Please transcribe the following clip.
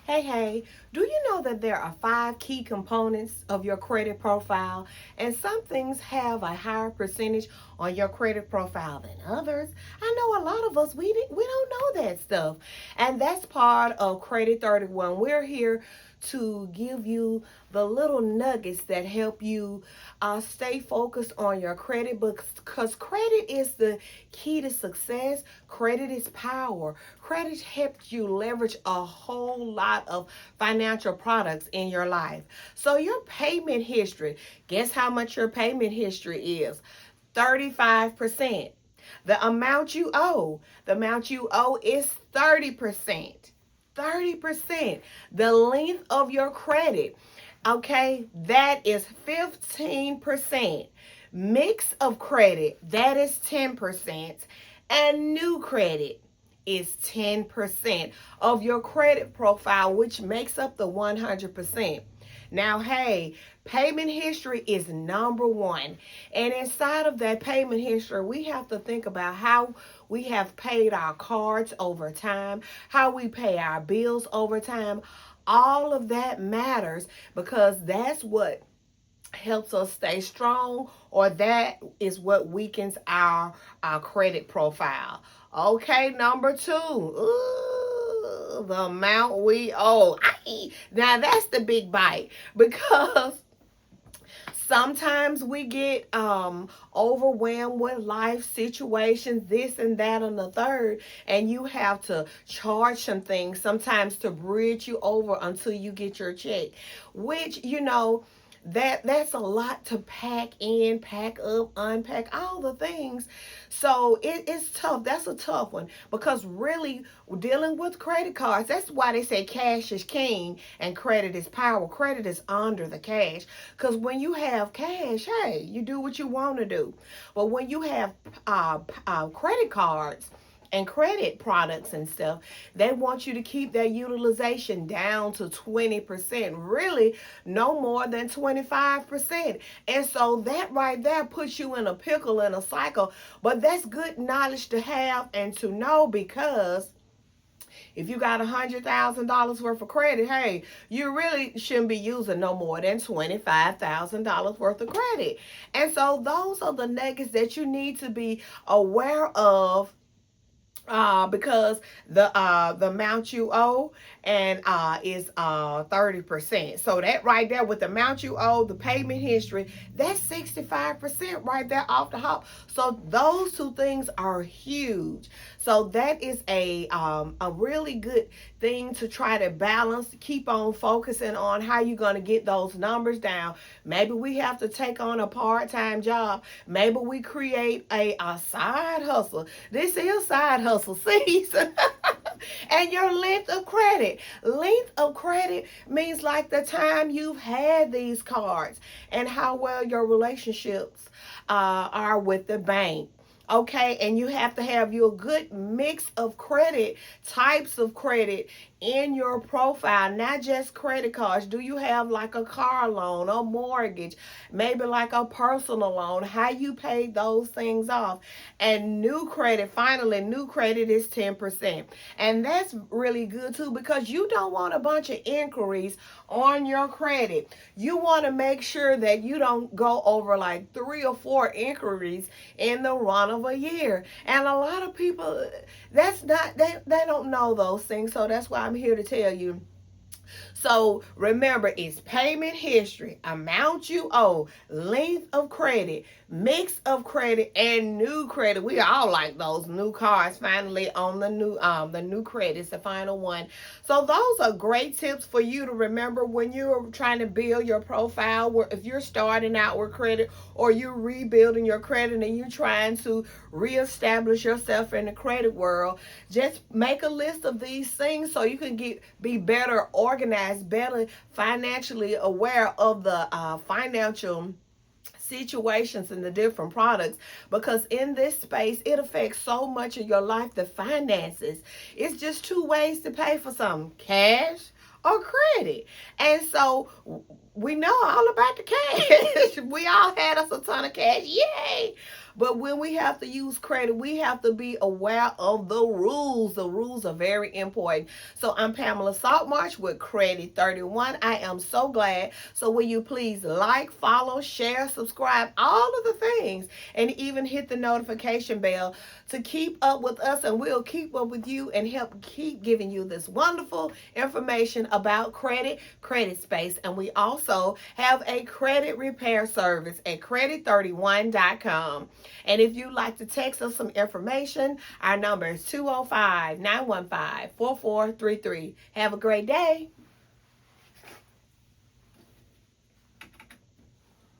Hey, do you know that there are five key components of your credit profile, and some things have a higher percentage on your credit profile than others? I know a lot of us we don't know that stuff, and that's part of Credit 31. We're here to give you the little nuggets that help you stay focused on your credit, because credit is the key to success. Credit is power. Credit helps you leverage a whole lot of financial products in your life. So your payment history, guess how much your payment history is? 35%. The amount you owe is 30%. 30%. The length of your credit, okay, that is 15%. Mix of credit, that is 10%. And new credit is 10% of your credit profile, which makes up the 100%. Now, hey, payment history is number one. And inside of that payment history, we have to think about how we have paid our cards over time, how we pay our bills over time. All of that matters because that's what helps us stay strong, or that is what weakens our credit profile. Okay, number two. Ooh, the amount we owe. Now that's the big bite, because sometimes we get overwhelmed with life situations, this and that and the third, and you have to charge some things sometimes to bridge you over until you get your check, which that's a lot to pack in, pack up, unpack, all the things. So it's tough. That's a tough one, because really dealing with credit cards, that's why they say cash is king and credit is power. Credit is under the cash, because when you have cash, hey, you do what you want to do. But when you have credit cards and credit products and stuff, they want you to keep that utilization down to 20%, really no more than 25%. And so that right there puts you in a pickle, in a cycle. But that's good knowledge to have and to know, because if you got $100,000 worth of credit, hey, you really shouldn't be using no more than $25,000 worth of credit. And so those are the nuggets that you need to be aware of, because the amount you owe and is 30%. So that right there, with the amount you owe, the payment history, that's 65% right there off the hop. So those two things are huge. So that is a really good thing to try to balance. Keep on focusing on how you're going to get those numbers down. Maybe we have to take on a part-time job. Maybe we create a side hustle. This is side hustle season. And your length of credit. Length of credit means like the time you've had these cards and how well your relationships are with the bank. Okay, and you have to have your good mix of credit, types of credit in your profile, not just credit cards. Do you have like a car loan, a mortgage, maybe like a personal loan? How you pay those things off? And new credit, finally, new credit is 10%. And that's really good too, because you don't want a bunch of inquiries on your credit. You want to make sure that you don't go over like 3 or 4 inquiries in the run of a year. And a lot of people, that's not they don't know those things. So that's why I'm here to tell you. So remember, it's payment history, amount you owe, length of credit, mix of credit, and new credit. We all like those new cards. Finally, on the new credit is the final one. So those are great tips for you to remember when you're trying to build your profile. Where if you're starting out with credit, or you're rebuilding your credit and you're trying to reestablish yourself in the credit world, just make a list of these things so you can be better organized, better financially aware of the financial situations and the different products, because in this space it affects so much of your life. The finances, it's just two ways to pay for something: cash or credit. And so we know all about the cash. We all had us a ton of cash. Yay! But when we have to use credit, we have to be aware of the rules. The rules are very important. So I'm Pamela Saltmarsh with Credit 31. I am so glad. So will you please like, follow, share, subscribe, all of the things, and even hit the notification bell to keep up with us, and we'll keep up with you and help keep giving you this wonderful information about credit space. And we also have a credit repair service at credit31.com. And if you'd like to text us some information, our number is 205-915-4433. Have a great day.